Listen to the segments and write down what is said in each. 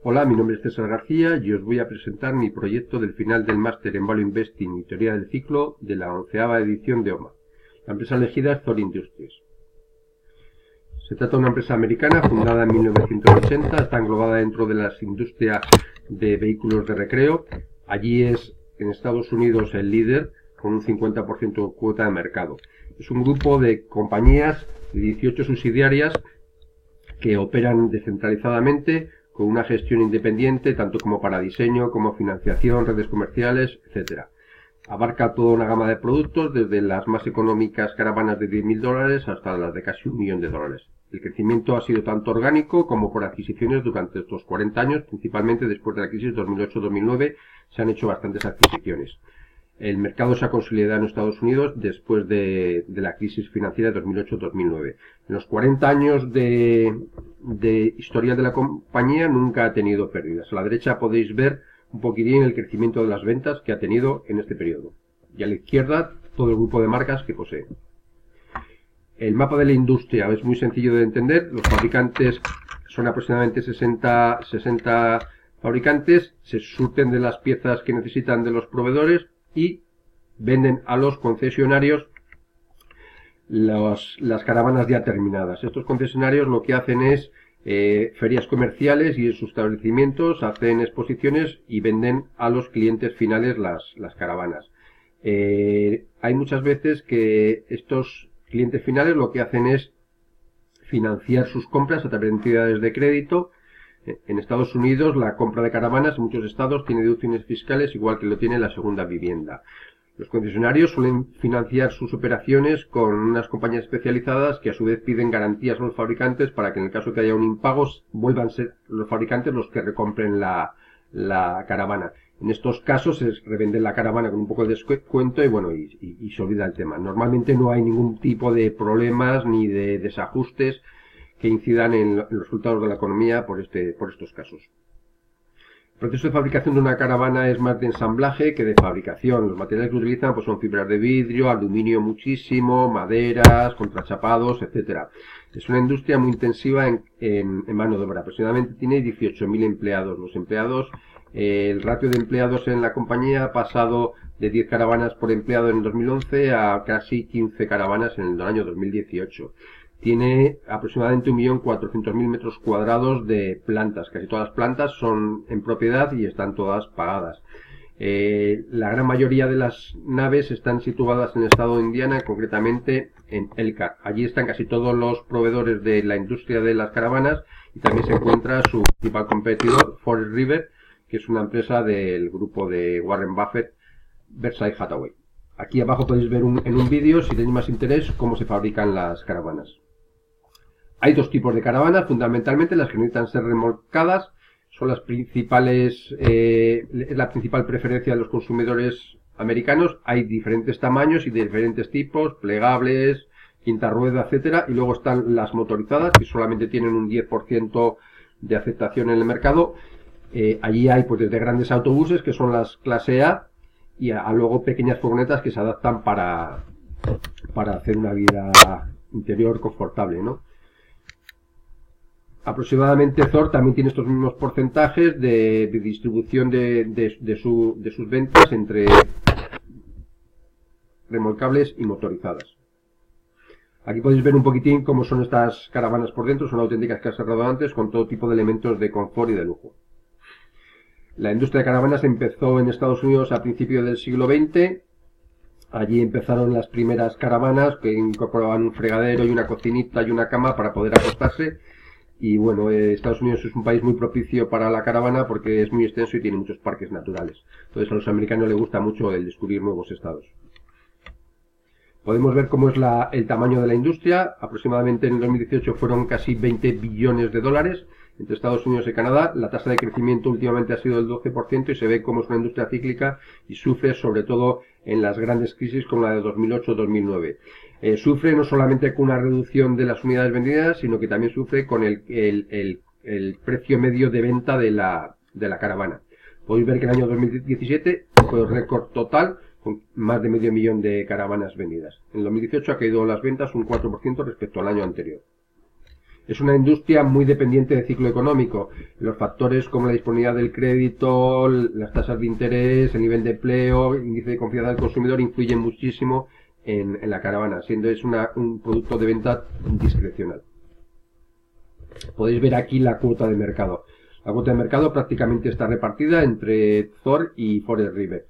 Hola, mi nombre es César García y os voy a presentar mi proyecto del final del máster en Value Investing y Teoría del Ciclo de la 11ª edición de OMA. La empresa elegida es Thor Industries. Se trata de una empresa americana fundada en 1980, está englobada dentro de las industrias de vehículos de recreo. Allí es en Estados Unidos el líder con un 50% de cuota de mercado. Es un grupo de compañías de 18 subsidiarias que operan descentralizadamente con una gestión independiente, tanto como para diseño, como financiación, redes comerciales, etc. Abarca toda una gama de productos, desde las más económicas caravanas de $10.000 hasta las de casi $1.000.000. El crecimiento ha sido tanto orgánico como por adquisiciones durante estos 40 años, principalmente después de la crisis 2008-2009 se han hecho bastantes adquisiciones. El mercado se ha consolidado en Estados Unidos después de la crisis financiera de 2008-2009. En los 40 años de historia de la compañía nunca ha tenido pérdidas. A la derecha podéis ver un poquitín el crecimiento de las ventas que ha tenido en este periodo. Y a la izquierda todo el grupo de marcas que posee. El mapa de la industria es muy sencillo de entender. Los fabricantes son aproximadamente 60 fabricantes. Se surten de las piezas que necesitan de los proveedores y venden a los concesionarios las caravanas ya terminadas. Estos concesionarios lo que hacen es ferias comerciales y en sus establecimientos hacen exposiciones y venden a los clientes finales las caravanas. Hay muchas veces que estos clientes finales lo que hacen es financiar sus compras a través de entidades de crédito. En Estados Unidos la compra de caravanas en muchos estados tiene deducciones fiscales igual que lo tiene la segunda vivienda. Los concesionarios suelen financiar sus operaciones con unas compañías especializadas que a su vez piden garantías a los fabricantes para que en el caso que haya un impago vuelvan a ser los fabricantes los que recompren la caravana. En estos casos se revende la caravana con un poco de descuento y se olvida el tema. Normalmente no hay ningún tipo de problemas ni de desajustes que incidan en los resultados de la economía por estos casos. El proceso de fabricación de una caravana es más de ensamblaje que de fabricación. Los materiales que utilizan pues son fibras de vidrio, aluminio muchísimo, maderas, contrachapados, etc. Es una industria muy intensiva en mano de obra. Aproximadamente tiene 18.000 empleados. Los empleados, el ratio de empleados en la compañía ha pasado de 10 caravanas por empleado en el 2011 a casi 15 caravanas en el año 2018. Tiene aproximadamente 1.400.000 metros cuadrados de plantas. Casi todas las plantas son en propiedad y están todas pagadas. La gran mayoría de las naves están situadas en el estado de Indiana, concretamente en Elkhart. Allí están casi todos los proveedores de la industria de las caravanas y también se encuentra su principal competidor, Forest River, que es una empresa del grupo de Warren Buffett, Berkshire Hathaway. Aquí abajo podéis ver en un vídeo, si tenéis más interés, cómo se fabrican las caravanas. Hay dos tipos de caravanas, fundamentalmente las que necesitan ser remolcadas, son las principales, es la principal preferencia de los consumidores americanos. Hay diferentes tamaños y de diferentes tipos, plegables, quinta rueda, etcétera, y luego están las motorizadas, que solamente tienen un 10% de aceptación en el mercado. Allí hay pues desde grandes autobuses, que son las clase A, y a luego pequeñas furgonetas que se adaptan para hacer una vida interior confortable, ¿no? Aproximadamente Thor también tiene estos mismos porcentajes de distribución de sus ventas entre remolcables y motorizadas. Aquí podéis ver un poquitín cómo son estas caravanas por dentro, son auténticas casas rodantes con todo tipo de elementos de confort y de lujo. La industria de caravanas empezó en Estados Unidos a principios del siglo XX. Allí empezaron las primeras caravanas que incorporaban un fregadero y una cocinita y una cama para poder acostarse. Y bueno, Estados Unidos es un país muy propicio para la caravana porque es muy extenso y tiene muchos parques naturales. Entonces a los americanos les gusta mucho el descubrir nuevos estados. Podemos ver cómo es el tamaño de la industria. Aproximadamente en el 2018 fueron casi 20 billones de dólares entre Estados Unidos y Canadá. La tasa de crecimiento últimamente ha sido del 12% y se ve cómo es una industria cíclica y sufre sobre todo en las grandes crisis como la de 2008-2009. Sufre no solamente con una reducción de las unidades vendidas, sino que también sufre con el precio medio de venta de la caravana. Podéis ver que el año 2017 fue el récord total con más de 500.000 de caravanas vendidas. En el 2018 ha caído las ventas un 4% respecto al año anterior. Es una industria muy dependiente del ciclo económico. Los factores como la disponibilidad del crédito, las tasas de interés, el nivel de empleo, el índice de confianza del consumidor influyen muchísimo en la caravana, siendo es un producto de venta discrecional. Podéis ver aquí la cuota de mercado. La cuota de mercado prácticamente está repartida entre Thor y Forest River.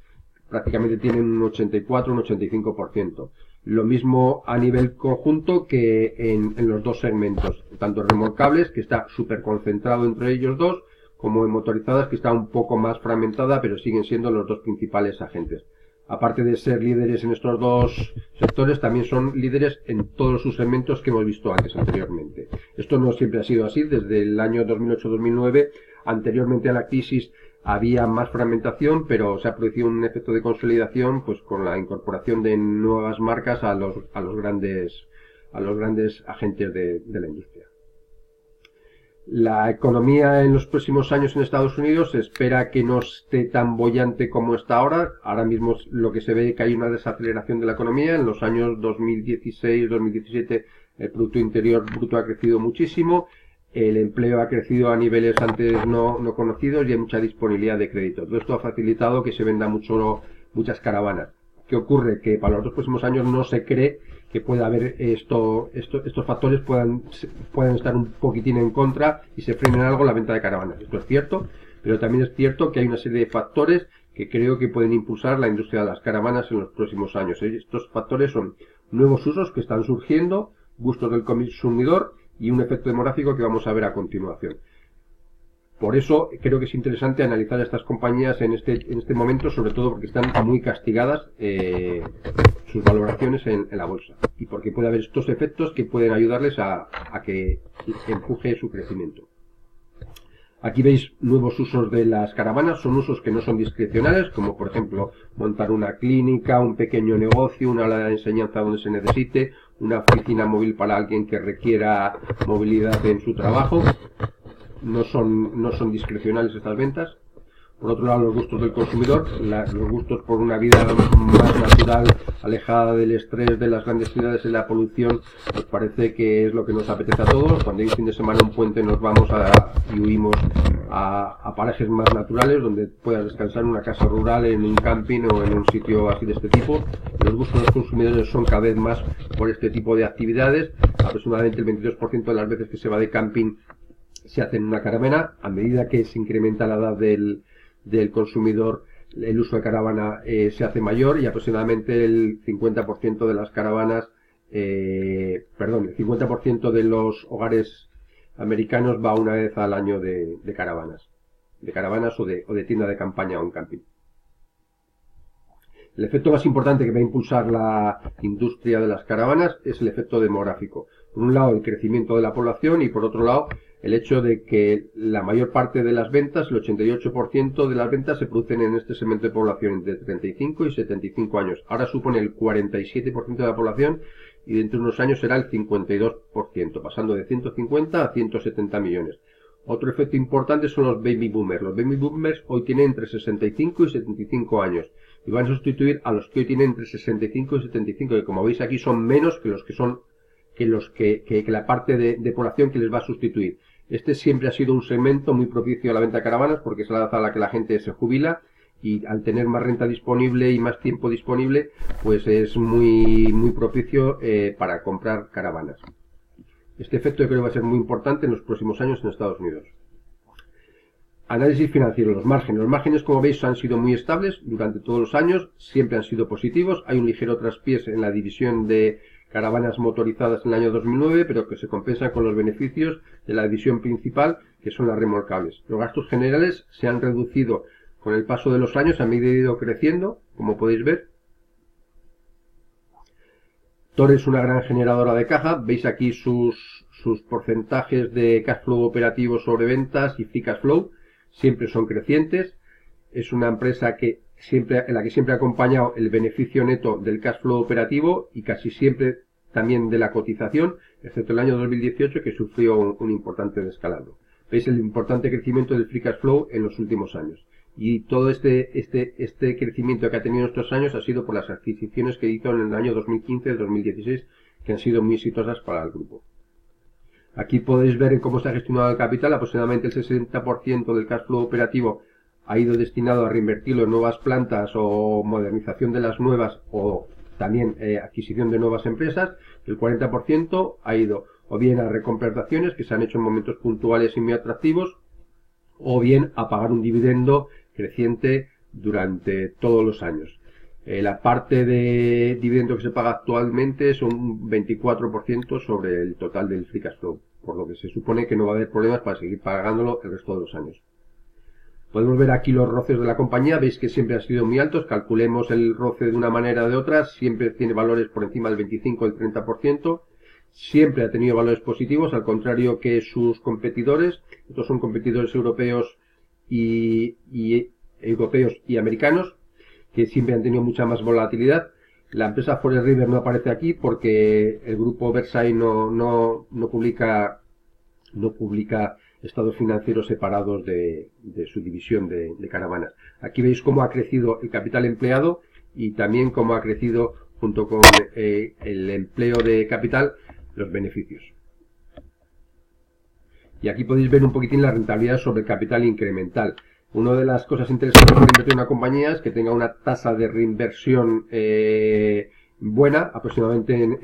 Prácticamente tienen un 84, un 85%. Lo mismo a nivel conjunto que en los dos segmentos, tanto remolcables, que está súper concentrado entre ellos dos, como en motorizadas, que está un poco más fragmentada, pero siguen siendo los dos principales agentes. Aparte de ser líderes en estos dos sectores, también son líderes en todos sus segmentos que hemos visto anteriormente. Esto no siempre ha sido así. Desde el año 2008-2009, anteriormente a la crisis, había más fragmentación, pero se ha producido un efecto de consolidación, pues con la incorporación de nuevas marcas a los grandes agentes de la industria. La economía en los próximos años en Estados Unidos se espera que no esté tan boyante como está ahora. Ahora mismo lo que se ve es que hay una desaceleración de la economía. En los años 2016-2017 el Producto Interior Bruto ha crecido muchísimo. El empleo ha crecido a niveles antes no conocidos y hay mucha disponibilidad de crédito. Todo esto ha facilitado que se venda muchas caravanas. ¿Qué ocurre? Que para los dos próximos años no se cree que pueda haber estos factores puedan estar un poquitín en contra y se frenen algo la venta de caravanas. Esto es cierto, pero también es cierto que hay una serie de factores que creo que pueden impulsar la industria de las caravanas en los próximos años. Estos factores son nuevos usos que están surgiendo, gustos del consumidor y un efecto demográfico que vamos a ver a continuación. Por eso creo que es interesante analizar estas compañías en este momento, sobre todo porque están muy castigadas sus valoraciones en la bolsa y porque puede haber estos efectos que pueden ayudarles a que empuje su crecimiento. Aquí veis nuevos usos de las caravanas, son usos que no son discrecionales, como por ejemplo montar una clínica, un pequeño negocio, una aula de enseñanza donde se necesite, una oficina móvil para alguien que requiera movilidad en su trabajo. No son discrecionales estas ventas. Por otro lado, los gustos del consumidor, los gustos por una vida más natural, alejada del estrés de las grandes ciudades y la polución, nos parece que es lo que nos apetece a todos. Cuando hay un fin de semana, un puente, nos vamos y huimos a parajes más naturales, donde puedas descansar en una casa rural, en un camping o en un sitio así de este tipo. Los gustos de los consumidores son cada vez más por este tipo de actividades. Aproximadamente el 22% de las veces que se va de camping se hace en una caravana. A medida que se incrementa la edad del consumidor, el uso de caravana se hace mayor y aproximadamente el 50% de las caravanas, el 50% de los hogares americanos va una vez al año de caravanas o de tienda de campaña o en camping. El efecto más importante que va a impulsar la industria de las caravanas es el efecto demográfico. Por un lado, el crecimiento de la población y por otro lado, el hecho de que la mayor parte de las ventas, el 88% de las ventas se producen en este segmento de población de 35 y 75 años. Ahora supone el 47% de la población y dentro de unos años será el 52%, pasando de 150 a 170 millones. Otro efecto importante son los baby boomers. Los baby boomers hoy tienen entre 65 y 75 años y van a sustituir a los que hoy tienen entre 65 y 75, que como veis aquí son menos que la parte de población que les va a sustituir. Este siempre ha sido un segmento muy propicio a la venta de caravanas porque es la edad a la que la gente se jubila y al tener más renta disponible y más tiempo disponible, pues es muy propicio para comprar caravanas. Este efecto yo creo que va a ser muy importante en los próximos años en Estados Unidos. Análisis financiero, los márgenes. Los márgenes, como veis, han sido muy estables durante todos los años, siempre han sido positivos. Hay un ligero traspiés en la división de caravanas motorizadas en el año 2009, pero que se compensan con los beneficios de la división principal, que son las remolcables. Los gastos generales se han reducido con el paso de los años, han ido creciendo, como podéis ver. Thor es una gran generadora de caja, veis aquí sus porcentajes de cash flow operativo sobre ventas y free cash flow, siempre son crecientes. Es una empresa en la que siempre ha acompañado el beneficio neto del cash flow operativo y casi siempre también de la cotización, excepto el año 2018 que sufrió un importante descalabro. Veis el importante crecimiento del free cash flow en los últimos años. Y todo este crecimiento que ha tenido en estos años ha sido por las adquisiciones que hizo en el año 2015 y 2016, que han sido muy exitosas para el grupo. Aquí podéis ver cómo se ha gestionado el capital. Aproximadamente el 60% del cash flow operativo ha ido destinado a reinvertirlo en nuevas plantas o modernización de las nuevas, o también adquisición de nuevas empresas. El 40% ha ido o bien a recompras de acciones que se han hecho en momentos puntuales y muy atractivos, o bien a pagar un dividendo creciente durante todos los años. La parte de dividendo que se paga actualmente son un 24% sobre el total del free cash flow, por lo que se supone que no va a haber problemas para seguir pagándolo el resto de los años. Podemos ver aquí los ROCEs de la compañía. Veis que siempre han sido muy altos. Calculemos el ROCE de una manera o de otra, siempre tiene valores por encima del 25 o el 30%. Siempre ha tenido valores positivos, al contrario que sus competidores. Estos son competidores europeos y americanos, que siempre han tenido mucha más volatilidad. La empresa Forest River no aparece aquí porque el grupo Versailles no publica estados financieros separados de su división de caravanas. Aquí veis cómo ha crecido el capital empleado y también cómo ha crecido, junto con el empleo de capital, los beneficios. Y aquí podéis ver un poquitín la rentabilidad sobre el capital incremental. Una de las cosas interesantes para invertir en una compañía es que tenga una tasa de reinversión buena, aproximadamente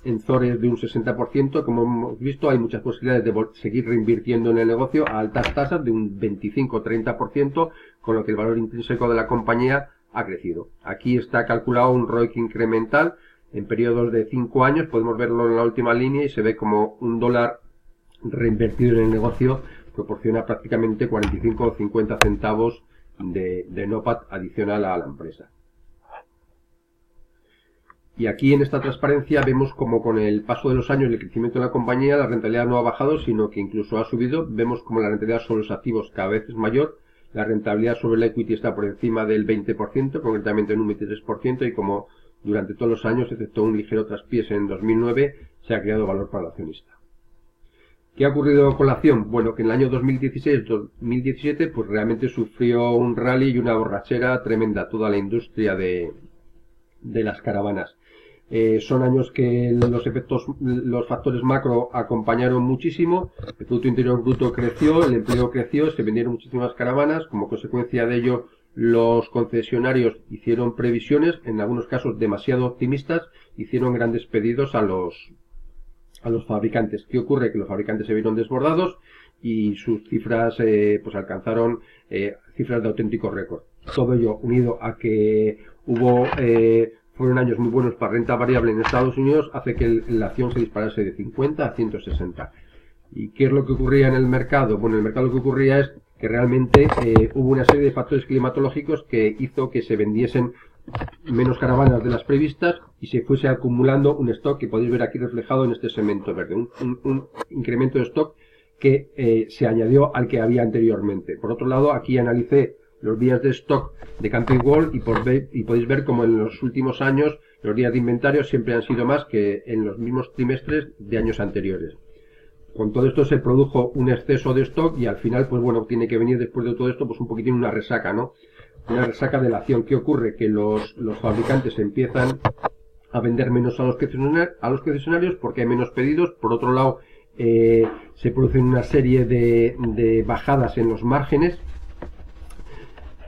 en Zores de un 60%. Como hemos visto, hay muchas posibilidades de seguir reinvirtiendo en el negocio a altas tasas de un 25-30%, con lo que el valor intrínseco de la compañía ha crecido. Aquí está calculado un ROIC incremental en periodos de 5 años. Podemos verlo en la última línea y se ve como $1 reinvertido en el negocio proporciona prácticamente 45 o 50 centavos de NOPAT adicional a la empresa. Y aquí en esta transparencia vemos como con el paso de los años y el crecimiento de la compañía, la rentabilidad no ha bajado, sino que incluso ha subido. Vemos como la rentabilidad sobre los activos cada vez es mayor. La rentabilidad sobre el equity está por encima del 20%, concretamente en un 23%, y como durante todos los años, excepto un ligero traspiés en 2009, se ha creado valor para el accionista. ¿Qué ha ocurrido con la acción? Bueno, que en el año 2016-2017 pues realmente sufrió un rally y una borrachera tremenda toda la industria de las caravanas. Son años que los factores macro acompañaron muchísimo. El Producto Interior Bruto creció, el empleo creció, se vendieron muchísimas caravanas. Como consecuencia de ello, los concesionarios hicieron previsiones, en algunos casos demasiado optimistas, hicieron grandes pedidos a los fabricantes. ¿Qué ocurre? Que los fabricantes se vieron desbordados y sus cifras pues alcanzaron cifras de auténtico récord. Todo ello unido a que fueron años muy buenos para renta variable en Estados Unidos, hace que la acción se disparase de 50 a 160. ¿Y qué es lo que ocurría en el mercado? Bueno, en el mercado lo que ocurría es que realmente hubo una serie de factores climatológicos que hizo que se vendiesen menos caravanas de las previstas y se fuese acumulando un stock que podéis ver aquí reflejado en este segmento verde, un incremento de stock que se añadió al que había anteriormente. Por otro lado, aquí analicé los días de stock de Camping World y podéis ver como en los últimos años los días de inventario siempre han sido más que en los mismos trimestres de años anteriores. Con todo esto se produjo un exceso de stock y al final, pues bueno, tiene que venir después de todo esto pues un poquitín una resaca, ¿no? Una resaca de la acción. ¿Qué ocurre? Que los fabricantes empiezan a vender menos a los concesionarios porque hay menos pedidos. Por otro lado, se producen una serie de bajadas en los márgenes,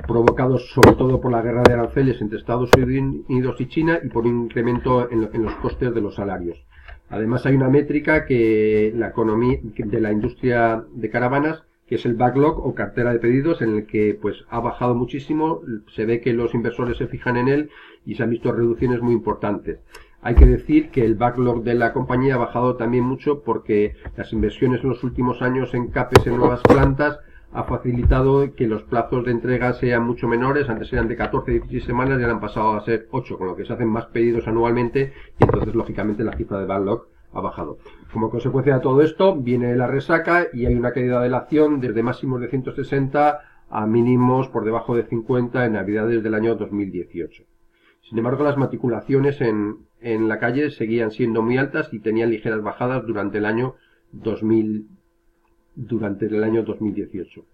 provocados sobre todo por la guerra de aranceles entre Estados Unidos y China y por un incremento en los costes de los salarios. Además, hay una métrica que la economía de la industria de caravanas, que es el backlog o cartera de pedidos, en el que pues ha bajado muchísimo. Se ve que los inversores se fijan en él y se han visto reducciones muy importantes. Hay que decir que el backlog de la compañía ha bajado también mucho porque las inversiones en los últimos años en CAPEX en nuevas plantas ha facilitado que los plazos de entrega sean mucho menores. Antes eran de 14-16 semanas y ahora han pasado a ser 8, con lo que se hacen más pedidos anualmente y entonces lógicamente la cifra de backlog ha bajado. Como consecuencia de todo esto viene la resaca y hay una caída de la acción desde máximos de 160 a mínimos por debajo de 50 en navidades del año 2018. Sin embargo, las matriculaciones en la calle seguían siendo muy altas y tenían ligeras bajadas durante el año 2018.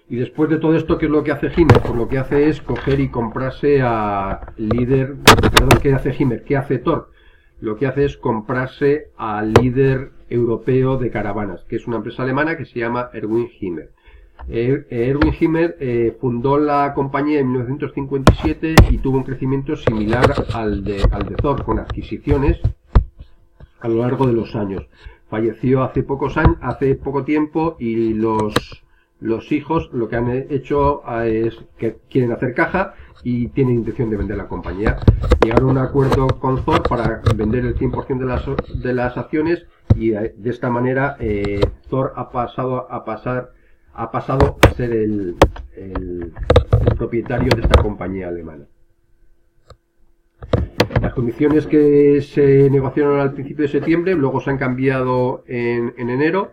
Y después de todo esto, ¿qué es lo que hace Himmer? Pues lo que hace es coger y comprarse a líder, ¿qué hace Himmer? ¿Qué hace Thor? lo que hace es comprarse al líder europeo de caravanas, que es una empresa alemana que se llama Erwin Hymer. Erwin Hymer fundó la compañía en 1957 y tuvo un crecimiento similar al de Thor, con adquisiciones a lo largo de los años. Falleció hace poco tiempo, y los hijos lo que han hecho es que quieren hacer caja y tienen intención de vender la compañía. Llegaron a un acuerdo con Thor para vender el 100% de las acciones, y de esta manera Thor ha pasado a ser el propietario de esta compañía alemana. Las condiciones que se negociaron al principio de septiembre luego se han cambiado en enero.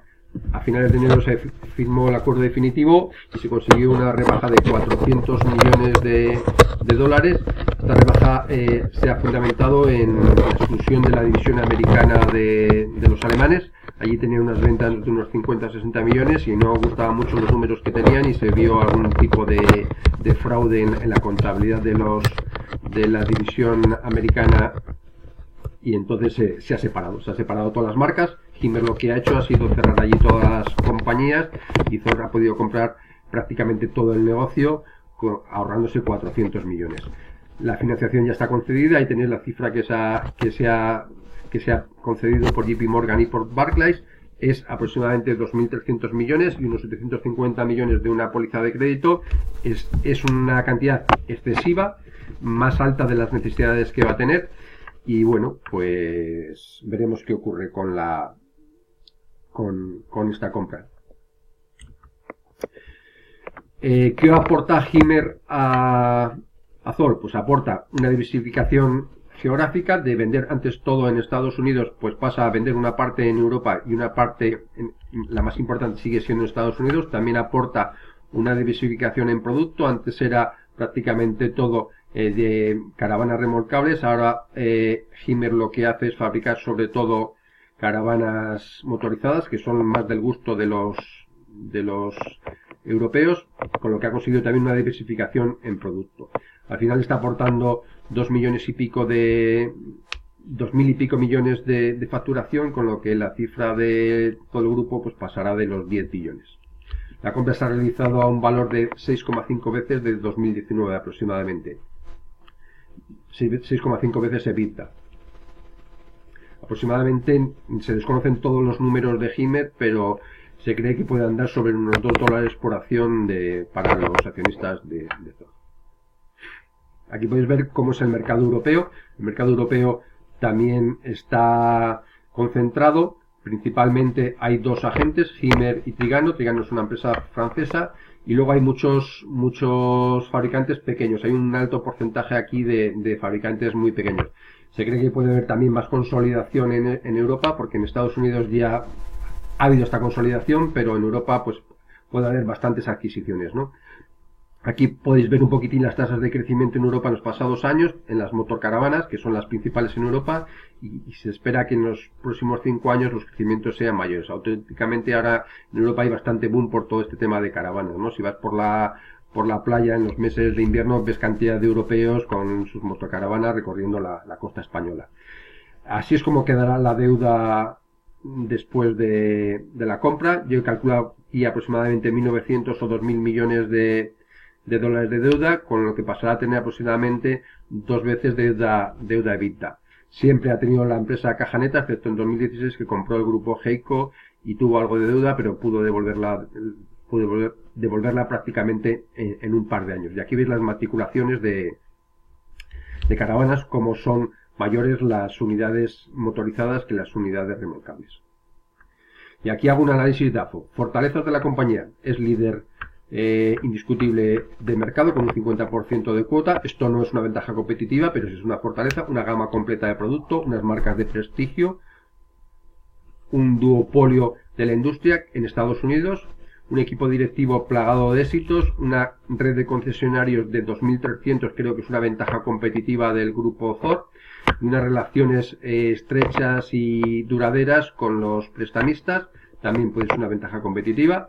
A finales de enero se firmó el acuerdo definitivo y se consiguió una rebaja de 400 millones de dólares. Esta rebaja se ha fundamentado en la exclusión de la división americana de los alemanes. Allí tenían unas ventas de unos 50-60 millones y no gustaban mucho los números que tenían, y se vio algún tipo de fraude en la contabilidad de la división americana, y entonces se ha separado todas las marcas. Hymer lo que ha hecho ha sido cerrar allí todas las compañías, y Thor ha podido comprar prácticamente todo el negocio, ahorrándose 400 millones. La financiación ya está concedida, y tenéis la cifra que se ha concedido por JP Morgan y por Barclays. Es aproximadamente 2.300 millones y unos 750 millones de una póliza de crédito. Es una cantidad excesiva, más alta de las necesidades que va a tener, y bueno, pues veremos qué ocurre con esta compra. ¿Qué aporta Hymer a Thor? Pues aporta una diversificación geográfica, de vender antes todo en Estados Unidos, pues pasa a vender una parte en Europa y una parte, la más importante, sigue siendo en Estados Unidos. También aporta una diversificación en producto. Antes era prácticamente todo de caravanas remolcables. Ahora Hymer lo que hace es fabricar sobre todo caravanas motorizadas, que son más del gusto de los europeos, con lo que ha conseguido también una diversificación en producto. Al final está aportando 2.000 y pico millones de facturación, con lo que la cifra de todo el grupo pues pasará de los 10 billones. La compra se ha realizado a un valor de 6,5 veces de 2019 aproximadamente. 6,5 veces EBITDA. Aproximadamente se desconocen todos los números de Hymer, pero se cree que puede andar sobre unos $2 por acción para los accionistas de Thor. Aquí podéis ver cómo es el mercado europeo. El mercado europeo también está concentrado. Principalmente hay dos agentes, Hymer y Trigano. Trigano es una empresa francesa, y luego hay muchos fabricantes pequeños. Hay un alto porcentaje aquí de fabricantes muy pequeños. Se cree que puede haber también más consolidación en Europa, porque en Estados Unidos ya ha habido esta consolidación, pero en Europa pues puede haber bastantes adquisiciones, ¿no? Aquí podéis ver un poquitín las tasas de crecimiento en Europa en los pasados años, en las motorcaravanas, que son las principales en Europa, y se espera que en los próximos 5 años los crecimientos sean mayores. Auténticamente ahora en Europa hay bastante boom por todo este tema de caravanas, ¿no? Si vas por la playa en los meses de invierno, ves cantidad de europeos con sus motocaravanas recorriendo la costa española. Así es como quedará la deuda después de la compra. Yo he calculado aquí aproximadamente 1.900 o 2.000 millones de dólares de deuda, con lo que pasará a tener aproximadamente 2 veces deuda EBITDA. Siempre ha tenido la empresa caja neta, excepto en 2016, que compró el grupo Heico y tuvo algo de deuda, pero pudo devolverla prácticamente en un par de años. Y aquí veis las matriculaciones de caravanas, como son mayores las unidades motorizadas que las unidades remolcables. Y aquí hago un análisis de AFO. Fortalezas de la compañía: es líder indiscutible de mercado con un 50% de cuota. Esto no es una ventaja competitiva, pero sí es una fortaleza. Una gama completa de producto, unas marcas de prestigio, un duopolio de la industria en Estados Unidos, un equipo directivo plagado de éxitos, una red de concesionarios de 2.300, creo que es una ventaja competitiva del grupo Thor, y unas relaciones estrechas y duraderas con los prestamistas, también puede ser una ventaja competitiva,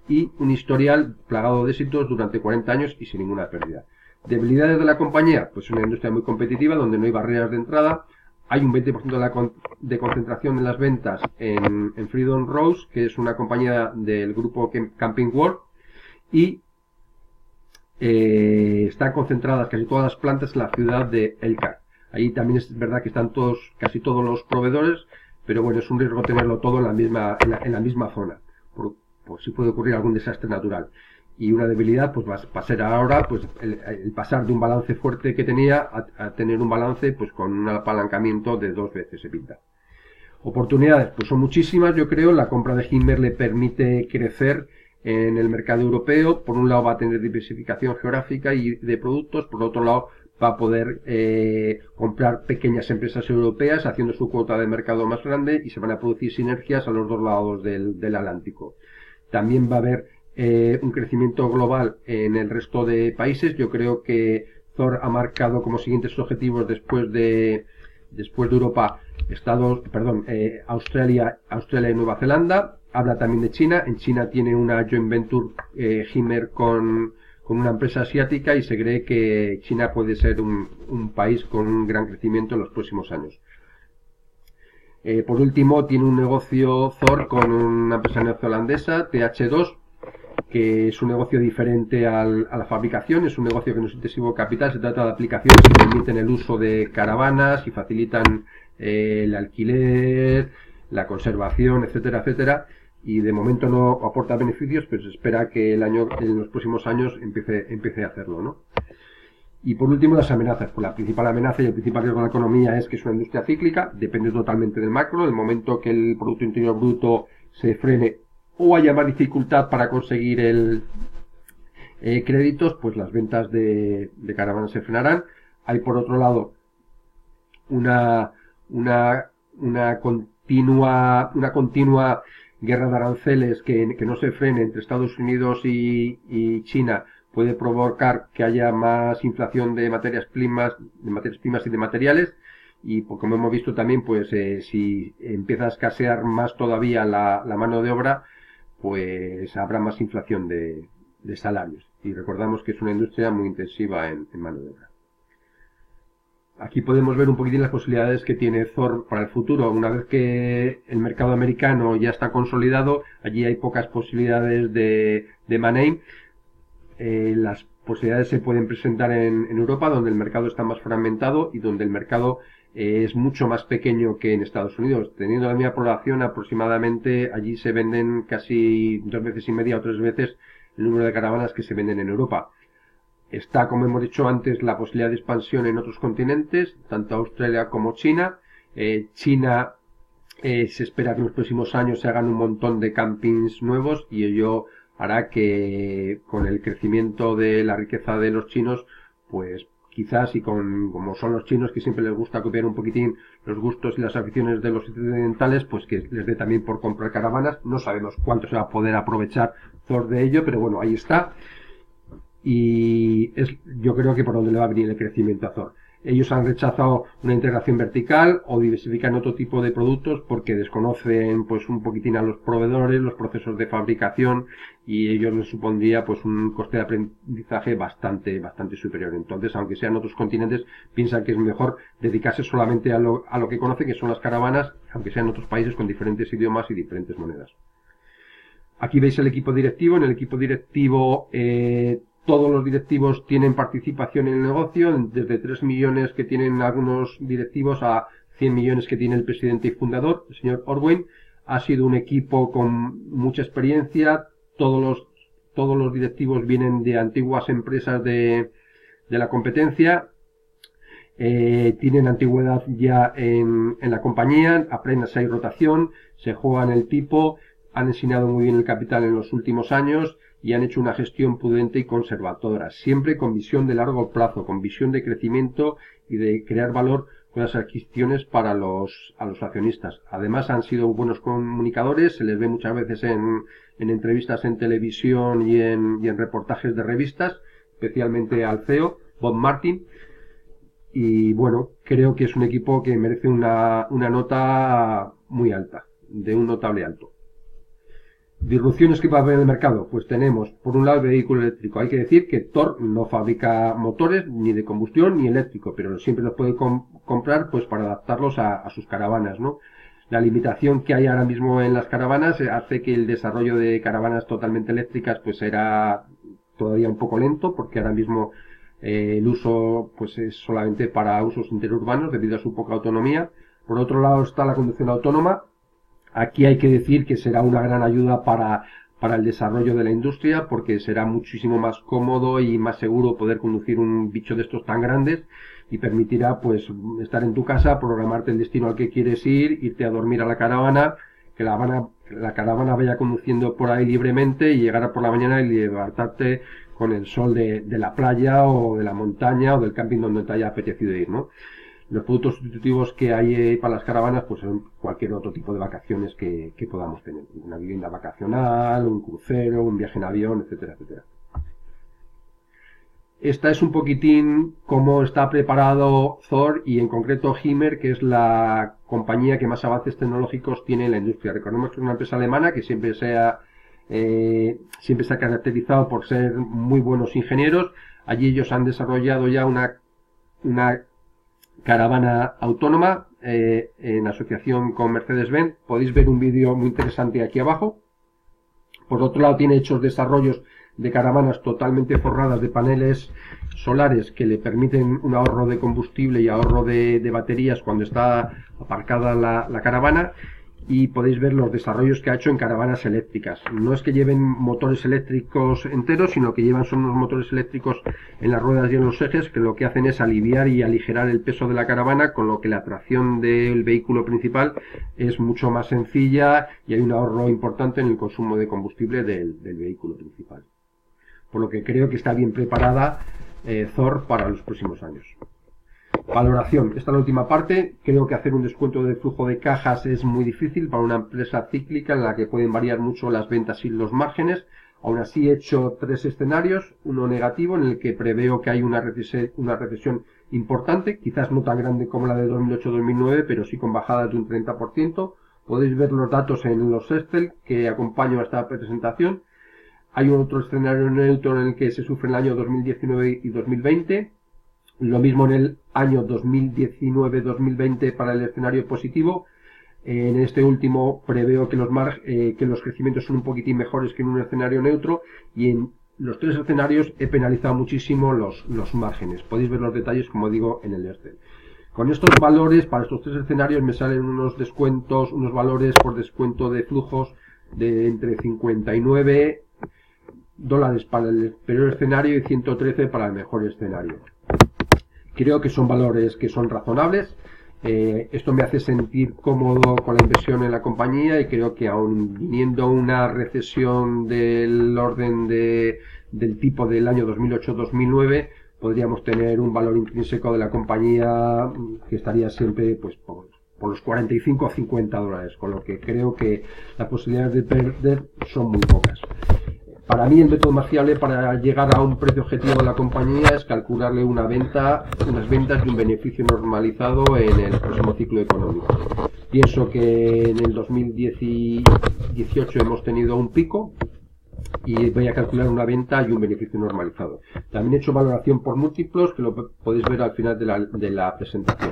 y un historial plagado de éxitos durante 40 años y sin ninguna pérdida. Debilidades de la compañía: pues una industria muy competitiva donde no hay barreras de entrada, hay un 20% de concentración en las ventas en Freedom Rose, que es una compañía del grupo Camping World, y están concentradas casi todas las plantas en la ciudad de Elkhart. Ahí también es verdad que están casi todos los proveedores, pero bueno, es un riesgo tenerlo todo en la misma zona, por si puede ocurrir algún desastre natural. Y una debilidad pues va a ser ahora pues el pasar de un balance fuerte que tenía a tener un balance pues con un apalancamiento de 2 veces EBITDA. Oportunidades pues son muchísimas, yo creo. La compra de Himmer le permite crecer en el mercado europeo. Por un lado va a tener diversificación geográfica y de productos, por otro lado va a poder comprar pequeñas empresas europeas haciendo su cuota de mercado más grande, y se van a producir sinergias a los dos lados del Atlántico. También va a haber un crecimiento global en el resto de países. Yo creo que Thor ha marcado como siguientes objetivos después de Europa, Australia y Nueva Zelanda. Habla también de China. En China tiene una joint venture Himmer con una empresa asiática, y se cree que China puede ser un país con un gran crecimiento en los próximos años. Por último, tiene un negocio Thor con una empresa neozelandesa, TH2, que es un negocio diferente a la fabricación. Es un negocio que no es intensivo capital. Se trata de aplicaciones que permiten el uso de caravanas y facilitan el alquiler, la conservación, etcétera, etcétera. Y de momento no aporta beneficios, pero se espera que en los próximos años empiece a hacerlo, ¿no? Y por último, las amenazas. Pues la principal amenaza y el principal riesgo de la economía es que es una industria cíclica, depende totalmente del macro. Del momento que el Producto Interior Bruto se frene o haya más dificultad para conseguir créditos, pues las ventas de caravanas se frenarán. Hay por otro lado una continua guerra de aranceles que no se frene entre Estados Unidos y China. Puede provocar que haya más inflación de materias primas y de materiales. Y como hemos visto también, pues si empieza a escasear más todavía la mano de obra, pues habrá más inflación de salarios. Y recordamos que es una industria muy intensiva en mano de obra. Aquí podemos ver un poquitín las posibilidades que tiene Thor para el futuro. Una vez que el mercado americano ya está consolidado, allí hay pocas posibilidades de money. Las posibilidades se pueden presentar en Europa, donde el mercado está más fragmentado y donde el mercado es mucho más pequeño que en Estados Unidos. Teniendo la misma población, aproximadamente allí se venden casi 2,5 veces o 3 veces el número de caravanas que se venden en Europa. Está, como hemos dicho antes, la posibilidad de expansión en otros continentes, tanto Australia como China. China se espera que en los próximos años se hagan un montón de campings nuevos, y ello hará que con el crecimiento de la riqueza de los chinos, pues quizás, y como son los chinos que siempre les gusta copiar un poquitín los gustos y las aficiones de los occidentales, pues que les dé también por comprar caravanas. No sabemos cuánto se va a poder aprovechar Thor de ello, pero bueno, ahí está. Y yo creo que por donde le va a venir el crecimiento a Thor. Ellos han rechazado una integración vertical o diversifican otro tipo de productos porque desconocen pues un poquitín a los proveedores, los procesos de fabricación, y ellos les supondría pues un coste de aprendizaje bastante superior. Entonces, aunque sean otros continentes, piensan que es mejor dedicarse solamente a lo que conocen, que son las caravanas, aunque sean otros países con diferentes idiomas y diferentes monedas. Aquí veis el equipo directivo. En el equipo directivo todos los directivos tienen participación en el negocio, desde 3 millones que tienen algunos directivos a 100 millones que tiene el presidente y fundador, el señor Orwin. Ha sido un equipo con mucha experiencia. Todos los directivos vienen de antiguas empresas de la competencia. Tienen antigüedad ya en la compañía, apenas hay rotación, se juegan el tipo, han enseñado muy bien el capital en los últimos años y han hecho una gestión prudente y conservadora, siempre con visión de largo plazo, con visión de crecimiento y de crear valor con las adquisiciones para a los accionistas. Además, han sido buenos comunicadores, se les ve muchas veces en entrevistas en televisión y en reportajes de revistas, especialmente al CEO, Bob Martin. Y bueno, creo que es un equipo que merece una nota muy alta, de un notable alto. Disrupciones que va a haber en el mercado, pues tenemos por un lado el vehículo eléctrico. Hay que decir que Thor no fabrica motores ni de combustión ni eléctrico, pero siempre los puede comprar pues para adaptarlos a sus caravanas, ¿no? La limitación que hay ahora mismo en las caravanas hace que el desarrollo de caravanas totalmente eléctricas pues será todavía un poco lento, porque ahora mismo el uso pues es solamente para usos interurbanos debido a su poca autonomía. Por otro lado está la conducción autónoma. Aquí hay que decir que será una gran ayuda para el desarrollo de la industria, porque será muchísimo más cómodo y más seguro poder conducir un bicho de estos tan grandes, y permitirá pues estar en tu casa, programarte el destino al que quieres ir, irte a dormir a la caravana, que la caravana vaya conduciendo por ahí libremente y llegar por la mañana y levantarte con el sol de la playa o de la montaña o del camping donde te haya apetecido ir, ¿no? Los productos sustitutivos que hay para las caravanas pues son cualquier otro tipo de vacaciones que podamos tener. Una vivienda vacacional, un crucero, un viaje en avión, etcétera, etcétera. Esta es un poquitín cómo está preparado Thor y en concreto Hymer, que es la compañía que más avances tecnológicos tiene en la industria. Recordemos que es una empresa alemana que siempre se ha caracterizado por ser muy buenos ingenieros. Allí ellos han desarrollado ya una caravana autónoma en asociación con Mercedes-Benz. Podéis ver un vídeo muy interesante aquí abajo. Por otro lado tiene hechos desarrollos de caravanas totalmente forradas de paneles solares que le permiten un ahorro de combustible y ahorro de baterías cuando está aparcada la caravana. Y podéis ver los desarrollos que ha hecho en caravanas eléctricas. No es que lleven motores eléctricos enteros, sino que son unos motores eléctricos en las ruedas y en los ejes, que lo que hacen es aliviar y aligerar el peso de la caravana, con lo que la tracción del vehículo principal es mucho más sencilla y hay un ahorro importante en el consumo de combustible del vehículo principal. Por lo que creo que está bien preparada Thor para los próximos años. Valoración. Esta es la última parte. Creo que hacer un descuento de flujo de cajas es muy difícil para una empresa cíclica en la que pueden variar mucho las ventas y los márgenes. Aún así he hecho 3 escenarios, uno negativo en el que preveo que hay una recesión importante, quizás no tan grande como la de 2008-2009, pero sí con bajadas de un 30%. Podéis ver los datos en los Excel que acompañan a esta presentación. Hay otro escenario neutro en el que se sufre el año 2019 y 2020. Lo mismo en el año 2019-2020 para el escenario positivo. En este último preveo que los crecimientos son un poquitín mejores que en un escenario neutro, y en los 3 escenarios he penalizado muchísimo los márgenes. Podéis ver los detalles, como digo, en el Excel. Con estos valores, para estos 3 escenarios me salen unos descuentos, unos valores por descuento de flujos de entre $59 para el peor escenario y 113 para el mejor escenario. Creo que son valores que son razonables. Esto me hace sentir cómodo con la inversión en la compañía, y creo que aun viniendo una recesión del orden del tipo del año 2008-2009, podríamos tener un valor intrínseco de la compañía que estaría siempre pues por los 45 a $50, con lo que creo que las posibilidades de perder son muy pocas. Para mí el método más fiable para llegar a un precio objetivo de la compañía es calcularle unas ventas y un beneficio normalizado en el próximo ciclo económico. Pienso que en el 2018 hemos tenido un pico y voy a calcular una venta y un beneficio normalizado. También he hecho valoración por múltiplos, que lo podéis ver al final de la presentación.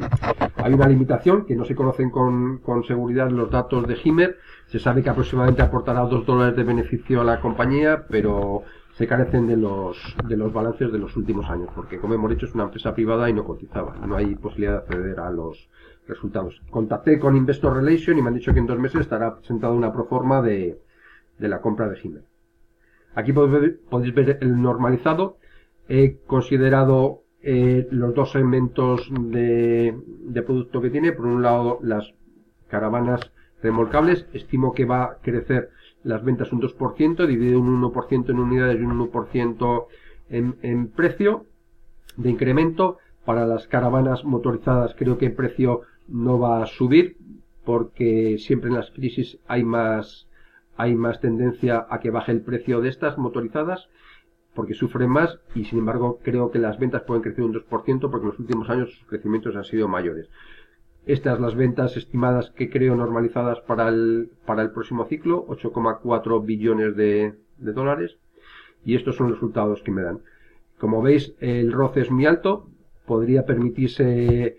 Hay una limitación, que no se conocen con seguridad los datos de Hymer. Se sabe que aproximadamente aportará $2 de beneficio a la compañía, pero se carecen de los balances de los últimos años, porque como hemos dicho es una empresa privada y no cotizaba. No hay posibilidad de acceder a los resultados. Contacté con Investor Relations y me han dicho que en 2 meses estará presentada una proforma de la compra de Hymer. Aquí podéis ver el normalizado. He considerado los 2 segmentos de producto que tiene. Por un lado, las caravanas remolcables. Estimo que va a crecer las ventas un 2%, dividido un 1% en unidades y un 1% en precio de incremento. Para las caravanas motorizadas creo que el precio no va a subir, porque siempre en las crisis hay más tendencia a que baje el precio de estas motorizadas, porque sufren más, y sin embargo creo que las ventas pueden crecer un 2%, porque en los últimos años sus crecimientos han sido mayores. Estas las ventas estimadas que creo normalizadas para el próximo ciclo, 8,4 billones de dólares. Y estos son los resultados que me dan. Como veis, el ROCE es muy alto, podría permitirse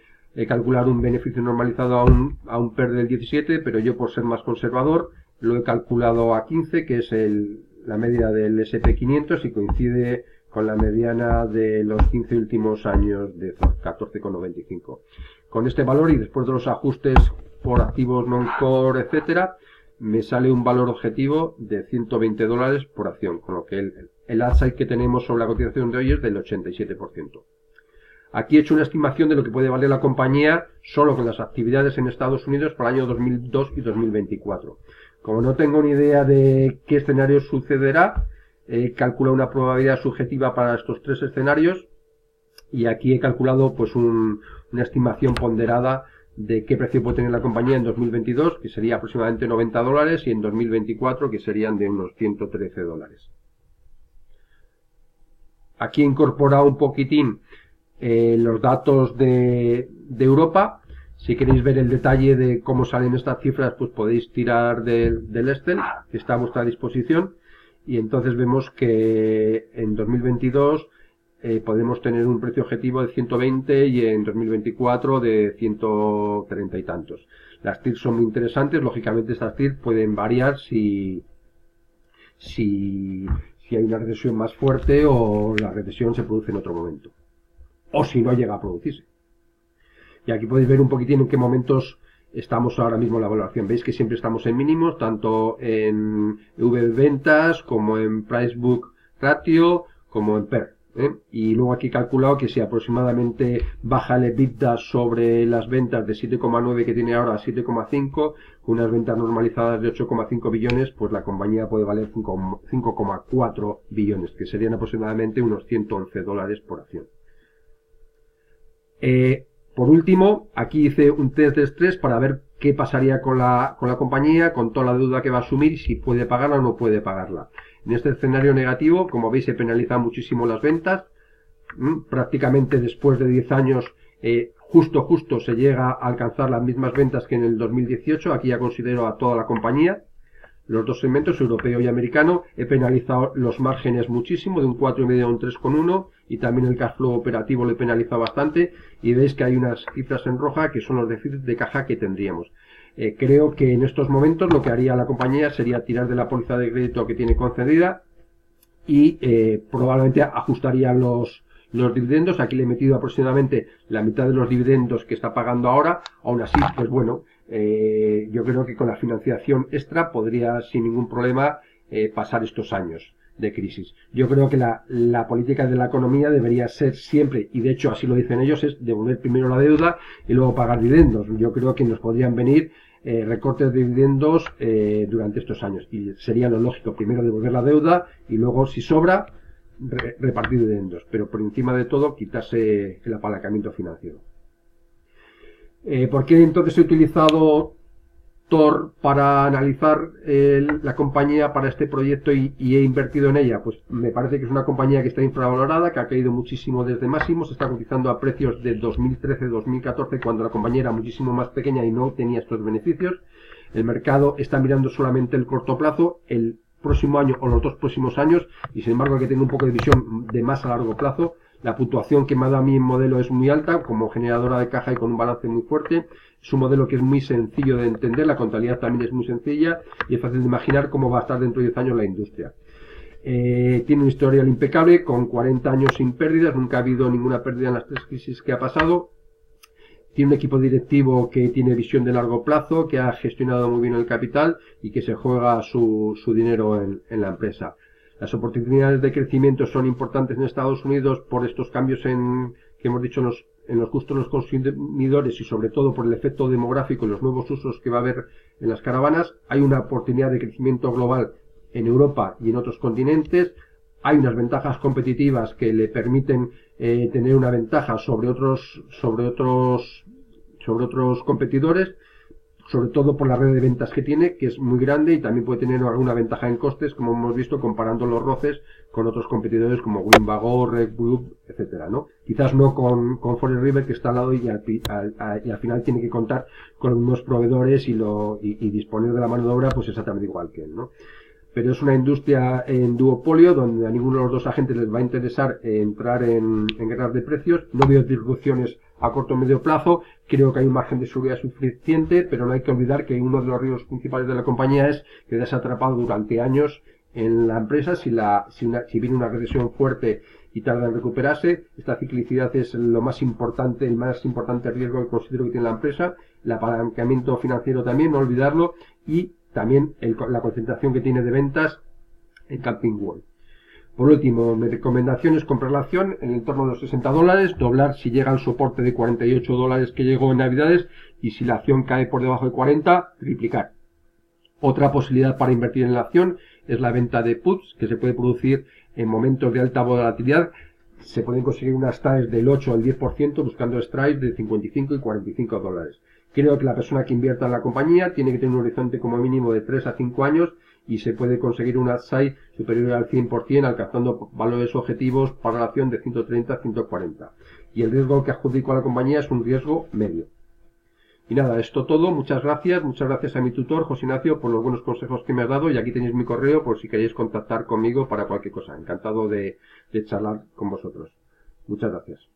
calcular un beneficio normalizado a un PER del 17, pero yo, por ser más conservador, lo he calculado a 15, que es la media del SP500 y coincide con la mediana de los 15 últimos años de 14,95. Con este valor y después de los ajustes por activos non-core, etcétera, me sale un valor objetivo de 120 dólares por acción, con lo que el upside que tenemos sobre la cotización de hoy es del 87%. Aquí he hecho una estimación de lo que puede valer la compañía solo con las actividades en Estados Unidos para el año 2002 y 2024. Como no tengo ni idea de qué escenario sucederá, he calculado una probabilidad subjetiva para estos tres escenarios y aquí he calculado pues una estimación ponderada de qué precio puede tener la compañía en 2022, que sería aproximadamente 90 dólares, y en 2024, que serían de unos 113 dólares. Aquí he incorporado un poquitín los datos de Europa. Si queréis ver el detalle de cómo salen estas cifras, pues podéis tirar del Excel, que está a vuestra disposición, y entonces vemos que en 2022 podemos tener un precio objetivo de 120 y en 2024 de 130 y tantos. Las TIR son muy interesantes, lógicamente estas TIR pueden variar si hay una recesión más fuerte o la recesión se produce en otro momento, o si no llega a producirse. Y aquí podéis ver un poquitín en qué momentos estamos ahora mismo en la valoración. Veis que siempre estamos en mínimos, tanto en EV ventas como en Price Book Ratio como en PER. Y luego aquí he calculado que si aproximadamente baja el EBITDA sobre las ventas de 7,9 que tiene ahora a 7,5, con unas ventas normalizadas de 8,5 billones, pues la compañía puede valer 5,4 billones, que serían aproximadamente unos 111 dólares por acción. Por último, aquí hice un test de estrés para ver qué pasaría con la compañía, con toda la deuda que va a asumir y si puede pagarla o no puede pagarla. En este escenario negativo, como veis, se penalizan muchísimo las ventas. Prácticamente después de 10 años, justo se llega a alcanzar las mismas ventas que en el 2018. Aquí ya considero a toda la compañía. Los dos segmentos, europeo y americano, he penalizado los márgenes muchísimo, de un 4,5 a un 3,1, y también el cash flow operativo lo he penalizado bastante, y veis que hay unas cifras en roja que son los déficits de caja que tendríamos. Creo que en estos momentos lo que haría la compañía sería tirar de la póliza de crédito que tiene concedida y probablemente ajustaría los dividendos. Aquí le he metido aproximadamente la mitad de los dividendos que está pagando ahora. Aún así, pues bueno, yo creo que con la financiación extra podría sin ningún problema pasar estos años de crisis. Yo creo que la política de la economía debería ser siempre, y de hecho así lo dicen ellos, es devolver primero la deuda y luego pagar dividendos. Yo creo que nos podrían venir recortes de dividendos durante estos años, y sería lo lógico, primero devolver la deuda y luego, si sobra, repartir dividendos, pero por encima de todo quitarse el apalancamiento financiero. ¿Por qué entonces he utilizado Tor para analizar la compañía para este proyecto y he invertido en ella? Pues me parece que es una compañía que está infravalorada, que ha caído muchísimo desde máximos, está cotizando a precios de 2013-2014, cuando la compañía era muchísimo más pequeña y no tenía estos beneficios. El mercado está mirando solamente el corto plazo, el próximo año o los dos próximos años, y sin embargo, que tengo un poco de visión de más a largo plazo. La puntuación que me ha dado a mí en modelo es muy alta, como generadora de caja y con un balance muy fuerte. Es un modelo que es muy sencillo de entender, la contabilidad también es muy sencilla y es fácil de imaginar cómo va a estar dentro de 10 años la industria. Tiene un historial impecable, con 40 años sin pérdidas, nunca ha habido ninguna pérdida en las 3 crisis que ha pasado. Tiene un equipo directivo que tiene visión de largo plazo, que ha gestionado muy bien el capital y que se juega su dinero en la empresa. Las oportunidades de crecimiento son importantes en Estados Unidos por estos cambios que hemos dicho en los gustos de los consumidores y sobre todo por el efecto demográfico y los nuevos usos que va a haber en las caravanas. Hay una oportunidad de crecimiento global en Europa y en otros continentes. Hay unas ventajas competitivas que le permiten tener una ventaja sobre otros competidores. sobre todo por la red de ventas que tiene, que es muy grande y también puede tener alguna ventaja en costes, como hemos visto comparando los roces con otros competidores como Winbago, Red Group, etcétera, ¿no? Quizás no con Forest River, que está al lado y al final tiene que contar con unos proveedores y disponer de la mano de obra pues exactamente igual que él, ¿no? Pero es una industria en duopolio donde a ninguno de los dos agentes les va a interesar entrar en guerras de precios. No veo disrupciones a corto o medio plazo. Creo que hay un margen de seguridad suficiente, pero no hay que olvidar que uno de los riesgos principales de la compañía es que te has atrapado durante años en la empresa. Si viene una recesión fuerte y tarda en recuperarse, esta ciclicidad es lo más importante, el más importante riesgo que considero que tiene la empresa. El apalancamiento financiero también, no olvidarlo, y también la concentración que tiene de ventas en Camping World. Por último, mi recomendación es comprar la acción en el entorno de los $60, doblar si llega al soporte de $48 que llegó en Navidades, y si la acción cae por debajo de 40, triplicar. Otra posibilidad para invertir en la acción es la venta de puts, que se puede producir en momentos de alta volatilidad. Se pueden conseguir unas strikes del 8 al 10% buscando strikes de 55 y $45. Creo que la persona que invierta en la compañía tiene que tener un horizonte como mínimo de 3 a 5 años y se puede conseguir un upside superior al 100% alcanzando valores objetivos para la acción de 130 a 140. Y el riesgo que adjudico a la compañía es un riesgo medio. Y nada, esto todo. Muchas gracias a mi tutor, José Ignacio, por los buenos consejos que me has dado, y aquí tenéis mi correo por si queréis contactar conmigo para cualquier cosa. Encantado de charlar con vosotros. Muchas gracias.